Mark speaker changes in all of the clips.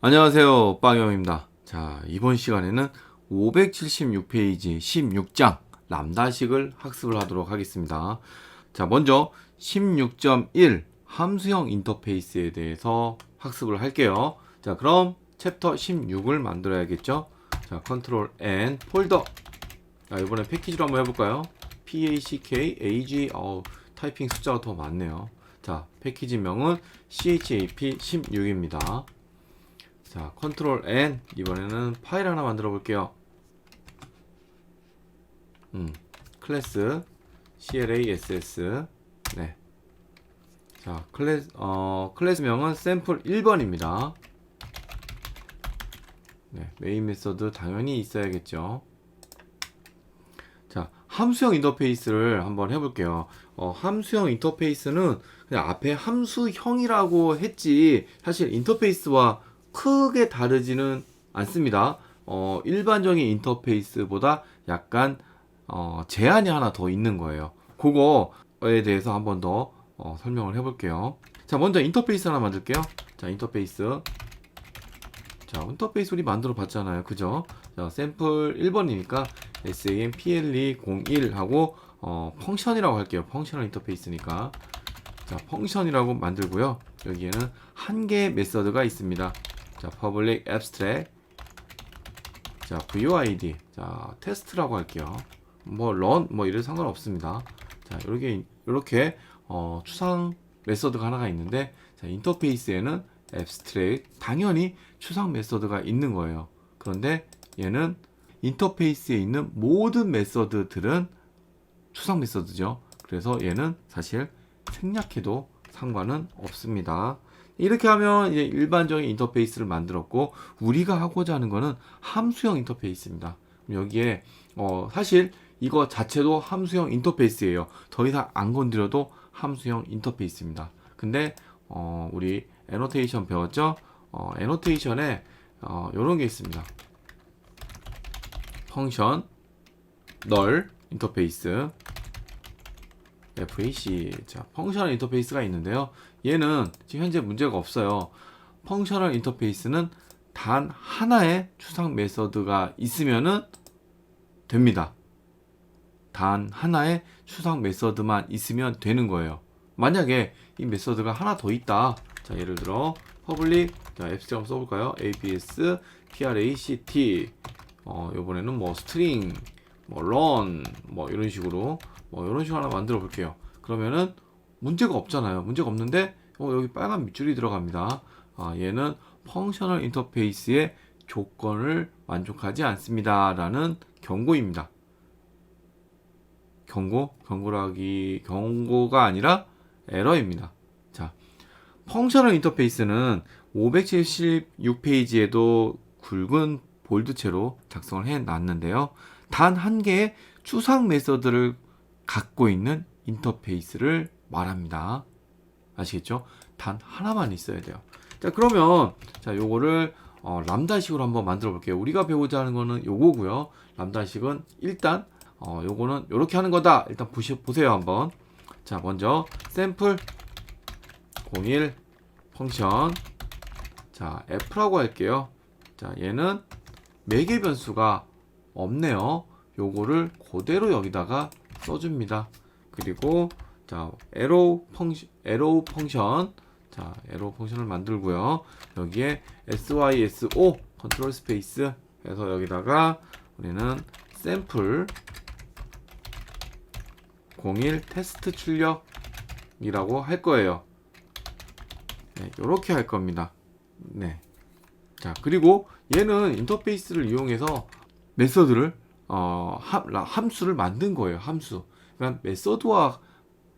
Speaker 1: 안녕하세요, 빵형입니다. 자, 이번 시간에는 576페이지 16장 람다식을 학습을 하도록 하겠습니다. 자, 먼저 16.1 함수형 인터페이스에 대해서 학습을 할게요. 자, 그럼 챕터 16을 만들어야겠죠. 자, 컨트롤 N 폴더. 자, 이번에 패키지로 한번 해볼까요? PACK-AG. 타이핑 숫자가 더 많네요. 자, 패키지명은 CHAP 16입니다. 자, 컨트롤 N. 이번에는 파일 하나 만들어 볼게요. 클래스 CLASS. 네. 자, 클래스명은 샘플 1번입니다. 네, 메인 메서드 당연히 있어야겠죠. 자, 함수형 인터페이스를 한번 해볼게요. 함수형 인터페이스는 그냥 앞에 함수형이라고 했지 사실 인터페이스와 크게 다르지는 않습니다. 일반적인 인터페이스보다 약간 제한이 하나 더 있는 거예요. 그거에 대해서 한번 더 설명을 해볼게요. 자, 먼저 인터페이스 하나 만들게요. 자, 인터페이스. 자, 인터페이스 우리 만들어 봤잖아요. 그죠? 자, 샘플 1번이니까 SAMPLE01 하고 펑션이라고 할게요. 펑셔널 인터페이스니까. 자, 펑션이라고 만들고요. 여기에는 한 개의 메서드가 있습니다. 자, public abstract. 자, void. 자, 테스트라고 할게요. 뭐 run 뭐 이래도 상관없습니다. 자, 이렇게 추상 메서드가 하나가 있는데, 자, 인터페이스에는 abstract 당연히 추상 메서드가 있는 거예요. 그런데 얘는 인터페이스에 있는 모든 메서드들은 추상 메서드죠. 그래서 얘는 사실 생략해도 상관은 없습니다. 이렇게 하면 이제 일반적인 인터페이스를 만들었고, 우리가 하고자 하는 거는 함수형 인터페이스입니다. 여기에 사실 이거 자체도 함수형 인터페이스예요. 더 이상 안 건드려도 함수형 인터페이스입니다. 근데 우리 애노테이션 배웠죠? 애노테이션에 이런 게 있습니다. 펑션 널 인터페이스 FAC. 자, 펑셔널 인터페이스가 있는데요. 얘는 지금 현재 문제가 없어요. 펑셔널 인터페이스는 단 하나의 추상 메서드가 있으면은 됩니다. 단 하나의 추상 메서드만 있으면 되는 거예요. 만약에 이 메서드가 하나 더 있다. 자, 예를 들어 public. 자, abstract 한번 써볼까요? abs pract. 요번에는 뭐 string, 뭐 run, 뭐 이런 식으로 이런 식으로 하나 만들어 볼게요. 그러면은 문제가 없잖아요. 문제가 없는데 여기 빨간 밑줄이 들어갑니다. 얘는 펑셔널 인터페이스의 조건을 만족하지 않습니다 라는 경고입니다. 경고가 아니라 에러입니다. 자, 펑셔널 인터페이스는 576페이지에도 굵은 볼드체로 작성을 해 놨는데요. 단 한 개의 추상 메서드를 갖고 있는 인터페이스를 말합니다. 아시겠죠? 단 하나만 있어야 돼요. 자, 그러면 자, 요거를 람다식으로 한번 만들어 볼게요. 우리가 배우자 하는 거는 요거고요. 람다식은 일단 요거는 요렇게 하는 거다. 일단 보세요 한번. 자, 먼저 샘플 01 펑션. 자, f라고 할게요. 자, 얘는 매개 변수가 없네요. 요거를 그대로 여기다가 써줍니다. 그리고 자, arrow 펑션. 자, arrow 펑션을 만들고요. 여기에 syso 컨트롤 스페이스 해서 여기다가 우리는 샘플 01 테스트 출력이라고 할 거예요. 네, 이렇게 할 겁니다. 네. 자, 그리고 얘는 인터페이스를 이용해서 메서드를 함수를 만든 거예요. 함수. 그러니까 메서드와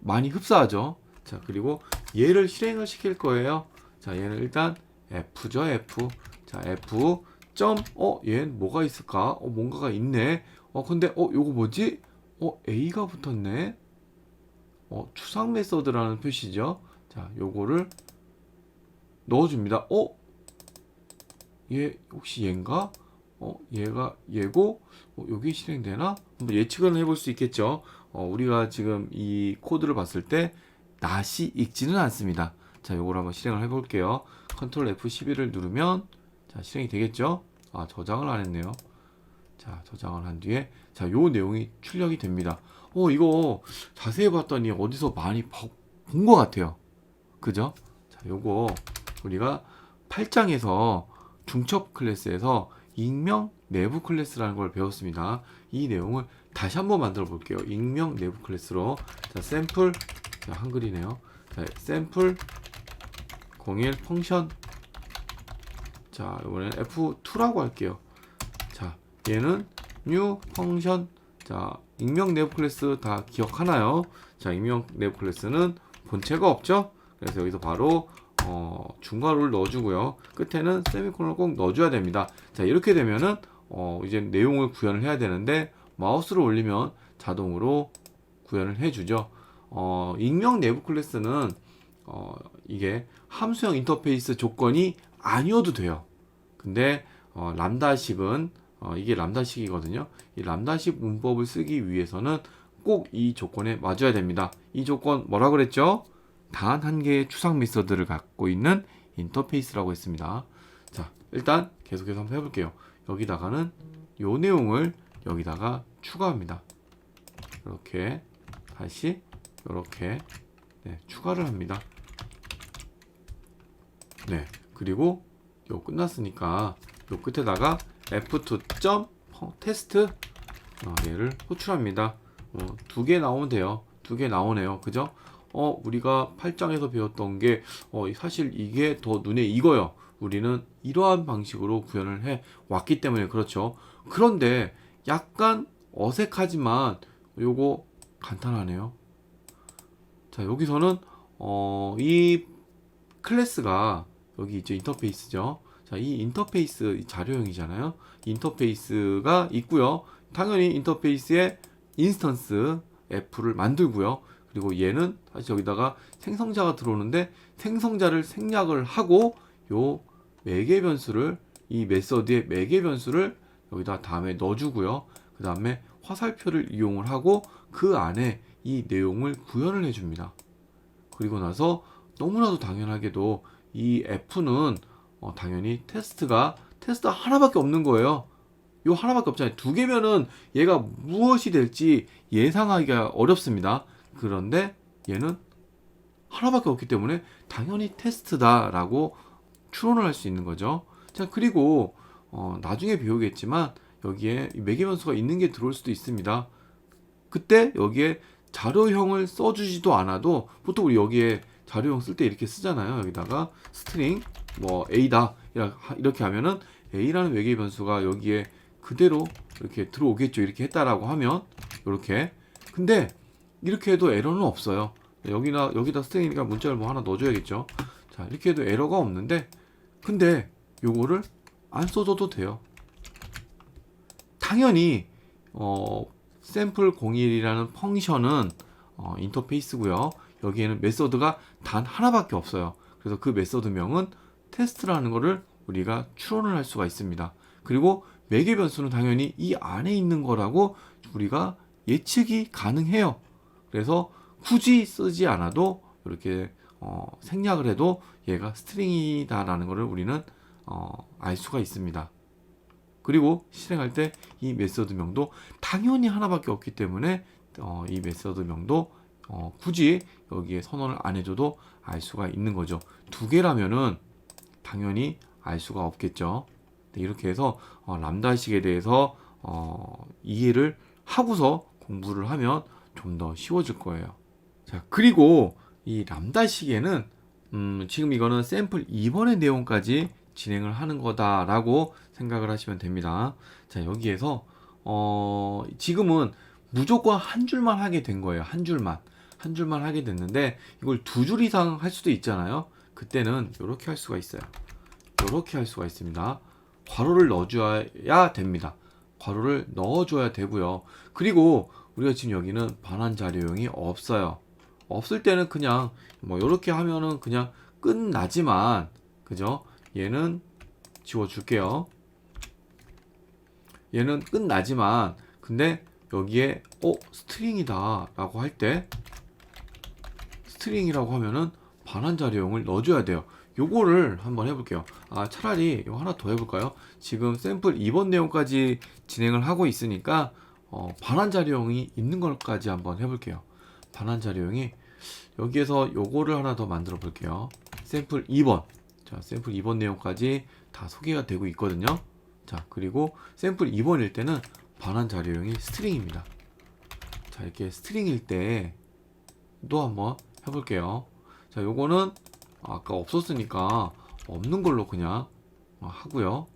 Speaker 1: 많이 흡사하죠. 자, 그리고 얘를 실행을 시킬 거예요. 자, 얘는 일단 F죠, F. 자, F 점 얘는 뭐가 있을까? 뭔가가 있네. 근데 요거 뭐지? A가 붙었네. 추상 메서드라는 표시죠. 자, 요거를 넣어줍니다. 얘 혹시 얘인가? 얘가 얘고 여기 실행되나? 한번 예측을 해볼 수 있겠죠. 우리가 지금 이 코드를 봤을 때 낫이 읽지는 않습니다. 자, 요걸 한번 실행을 해볼게요. 컨트롤 F11을 누르면 자, 실행이 되겠죠? 아, 저장을 안 했네요. 자, 저장을 한 뒤에 자, 요 내용이 출력이 됩니다. 이거 자세히 봤더니 어디서 많이 본 것 같아요. 그죠? 자, 요거 우리가 8장에서 중첩 클래스에서 익명 내부 클래스라는 걸 배웠습니다. 이 내용을 다시 한번 만들어 볼게요. 익명 내부 클래스로 자, 샘플 자, 한글이네요. 자, 샘플 01 펑션 자, 이번에는 F2라고 할게요. 자, 얘는 new 펑션 자, 익명 내부 클래스 다 기억하나요? 자, 익명 내부 클래스는 본체가 없죠? 그래서 여기서 바로 중괄호를 넣어주고요. 끝에는 세미콜론을 꼭 넣어줘야 됩니다. 자, 이렇게 되면은 이제 내용을 구현을 해야 되는데 마우스를 올리면 자동으로 구현을 해주죠. 익명 내부 클래스는 이게 함수형 인터페이스 조건이 아니어도 돼요. 근데 람다식은 이게 람다식이거든요. 이 람다식 문법을 쓰기 위해서는 꼭 이 조건에 맞아야 됩니다. 이 조건 뭐라 그랬죠? 단 한 개의 추상 메서드를 갖고 있는 인터페이스라고 했습니다. 자, 일단 계속해서 한번 해볼게요. 여기다가는 요 내용을 여기다가 추가합니다. 이렇게 다시 이렇게 네, 추가를 합니다. 네, 그리고 요 끝났으니까 요 끝에다가 f2.test 얘를 호출합니다. 두 개 나오면 돼요. 두 개 나오네요. 그죠? 우리가 8장에서 배웠던 게 사실 이게 더 눈에 익어요. 우리는 이러한 방식으로 구현을 해 왔기 때문에 그렇죠. 그런데 약간 어색하지만 요거 간단하네요. 자, 여기서는 이 클래스가 여기 이제 인터페이스죠. 자, 이 인터페이스 자료형이잖아요. 인터페이스가 있고요. 당연히 인터페이스에 인스턴스 f를 만들고요. 그리고 얘는 다시 여기다가 생성자가 들어오는데 생성자를 생략을 하고 요 매개 변수를 이 메서드의 매개 변수를 여기다 다음에 넣어주고요. 그 다음에 화살표를 이용을 하고 그 안에 이 내용을 구현을 해줍니다. 그리고 나서 너무나도 당연하게도 이 f는 당연히 테스트 하나밖에 없는 거예요. 요 하나밖에 없잖아요. 두 개면은 얘가 무엇이 될지 예상하기가 어렵습니다. 그런데 얘는 하나밖에 없기 때문에 당연히 테스트다라고 추론을 할 수 있는 거죠. 자, 그리고 나중에 배우겠지만 여기에 매개 변수가 있는 게 들어올 수도 있습니다. 그때 여기에 자료형을 써주지도 않아도 보통 우리 여기에 자료형 쓸 때 이렇게 쓰잖아요. 여기다가 스트링 뭐 A다 이렇게 하면은 A라는 외계 변수가 여기에 그대로 이렇게 들어오겠죠. 이렇게 했다라고 하면 이렇게. 근데 이렇게 해도 에러는 없어요. 여기다 스트링이니까 문자를 뭐 하나 넣어줘야겠죠. 자, 이렇게 해도 에러가 없는데 근데 요거를 안 써줘도 돼요. 당연히 샘플 01이라는 펑션은 인터페이스고요. 여기에는 메서드가 단 하나밖에 없어요. 그래서 그 메서드명은 테스트라는 거를 우리가 추론을 할 수가 있습니다. 그리고 매개 변수는 당연히 이 안에 있는 거라고 우리가 예측이 가능해요. 그래서 굳이 쓰지 않아도 이렇게 생략을 해도 얘가 스트링이다라는 것을 우리는 알 수가 있습니다. 그리고 실행할 때 이 메서드명도 당연히 하나밖에 없기 때문에 이 메서드명도 굳이 여기에 선언을 안 해줘도 알 수가 있는 거죠. 두 개라면은 당연히 알 수가 없겠죠. 네, 이렇게 해서 람다식에 대해서 이해를 하고서 공부를 하면 좀 더 쉬워질 거예요. 자, 그리고 이 람다식에는 지금 이거는 샘플 2번의 내용까지 진행을 하는 거다라고 생각을 하시면 됩니다. 자, 여기에서 지금은 무조건 한 줄만 하게 된 거예요. 한 줄만 하게 됐는데 이걸 두 줄 이상 할 수도 있잖아요. 그때는 이렇게 할 수가 있어요. 이렇게 할 수가 있습니다. 괄호를 넣어줘야 됩니다. 괄호를 넣어줘야 되고요. 그리고 우리가 지금 여기는 반환 자료형이 없어요. 없을 때는 그냥 뭐 이렇게 하면은 그냥 끝나지만 그죠? 얘는 지워줄게요. 얘는 끝나지만 근데 여기에 스트링이다 라고 할 때 스트링이라고 하면은 반환 자료형을 넣어줘야 돼요. 요거를 한번 해볼게요. 차라리 이거 하나 더 해볼까요? 지금 샘플 2번 내용까지 진행을 하고 있으니까 반환 자료형이 있는 것까지 한번 해볼게요. 반환 자료형이 여기에서 요거를 하나 더 만들어 볼게요. 샘플 2번. 자, 샘플 2번 내용까지 다 소개가 되고 있거든요. 자, 그리고 샘플 2번일 때는 반환 자료형이 스트링입니다. 자, 이렇게 스트링일 때 또 한번 해볼게요. 자, 요거는 아까 없었으니까 없는 걸로 그냥 하고요.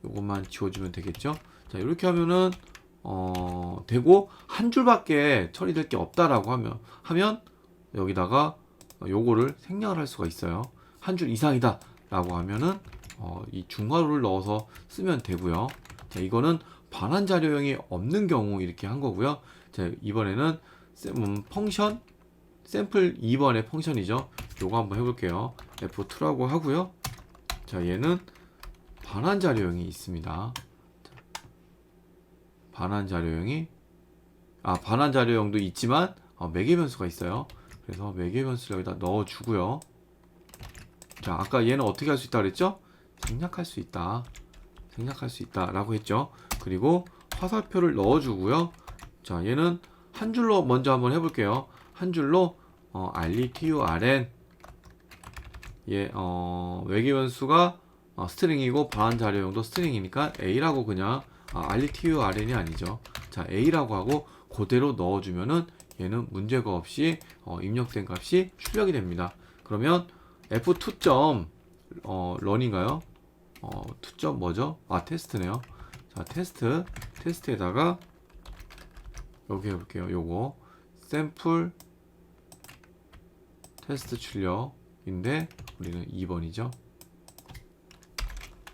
Speaker 1: 요것만 지워주면 되겠죠. 자, 이렇게 하면은 되고 한 줄밖에 처리될 게 없다라고 하면 여기다가 요거를 생략을 할 수가 있어요. 한 줄 이상이다 라고 하면은 이 중괄호를 넣어서 쓰면 되고요. 자, 이거는 반환 자료형이 없는 경우 이렇게 한 거고요. 자, 이번에는 펑션 샘플 2번의 펑션이죠. 요거 한번 해볼게요. F2라고 하고요. 자, 얘는 반환 자료형이 있습니다. 반환 자료형이 반환 자료형도 있지만 매개 변수가 있어요. 그래서 매개 변수를 여기다 넣어주고요. 자, 아까 얘는 어떻게 할 수 있다 그랬죠? 생략할 수 있다. 생략할 수 있다 라고 했죠. 그리고 화살표를 넣어주고요. 자, 얘는 한 줄로 먼저 한번 해볼게요. 한 줄로 RETURN 외계 변수가 스트링이고 반환 자료형도 스트링이니까 A라고 그냥 RETURN이 아니죠. 자, A라고 하고 그대로 넣어주면은 얘는 문제가 없이 입력된 값이 출력이 됩니다. 그러면 F2. 런인가요? 2. 뭐죠? 테스트네요. 자, 테스트에다가 여기 해볼게요. 요거 샘플 테스트 출력인데 우리는 2번이죠.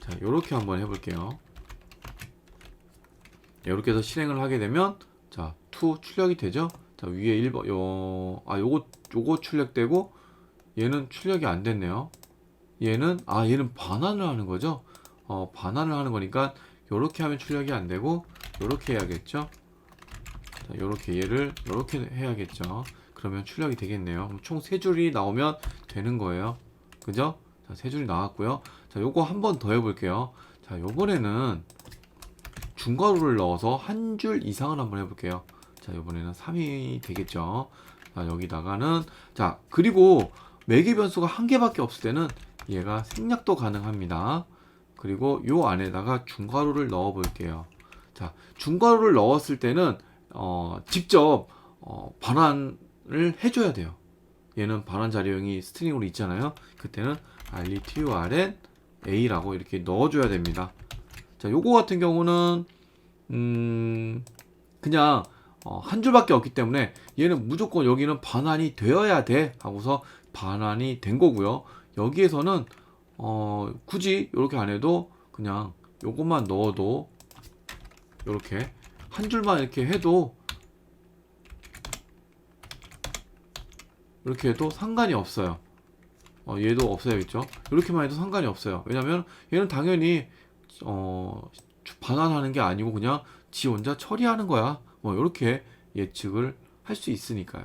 Speaker 1: 자, 요렇게 한번 해볼게요. 이렇게 해서 실행을 하게 되면 자, 2 출력이 되죠. 자, 위에 1번 요거 출력되고 얘는 출력이 안 됐네요. 얘는 반환을 하는 거죠. 반환을 하는 거니까 요렇게 하면 출력이 안 되고 요렇게 해야겠죠. 자, 요렇게 얘를 요렇게 해야겠죠. 그러면 출력이 되겠네요. 총 3줄이 나오면 되는 거예요. 그죠? 자, 3줄이 나왔고요. 자, 요거 한 번 더 해볼게요. 자, 요번에는 중괄호를 넣어서 한 줄 이상을 한번 해볼게요. 자, 요번에는 3이 되겠죠. 자, 여기다가는 자, 그리고 매개 변수가 한 개밖에 없을 때는 얘가 생략도 가능합니다. 그리고 요 안에다가 중괄호를 넣어 볼게요. 자, 중괄호를 넣었을 때는 직접 반환을 해줘야 돼요. 얘는 반환 자료형이 스트링으로 있잖아요. 그때는 RETURN A라고 이렇게 넣어줘야 됩니다. 자, 요거 같은 경우는 그냥 한 줄밖에 없기 때문에 얘는 무조건 여기는 반환이 되어야 돼 하고서 반환이 된 거고요. 여기에서는 굳이 이렇게 안 해도 그냥 요것만 넣어도 이렇게 한 줄만 이렇게 해도 이렇게 해도 상관이 없어요. 얘도 없어야겠죠. 이렇게만 해도 상관이 없어요. 왜냐면 얘는 당연히 반환하는 게 아니고 그냥 지 혼자 처리하는 거야. 이렇게 예측을 할 수 있으니까요.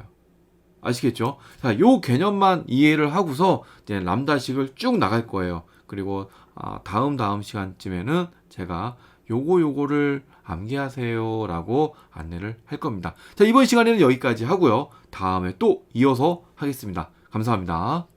Speaker 1: 아시겠죠? 자, 요 개념만 이해를 하고서 이제 람다식을 쭉 나갈 거예요. 그리고 다음 시간쯤에는 제가 요거를 암기하세요 라고 안내를 할 겁니다. 자, 이번 시간에는 여기까지 하고요. 다음에 또 이어서 하겠습니다. 감사합니다.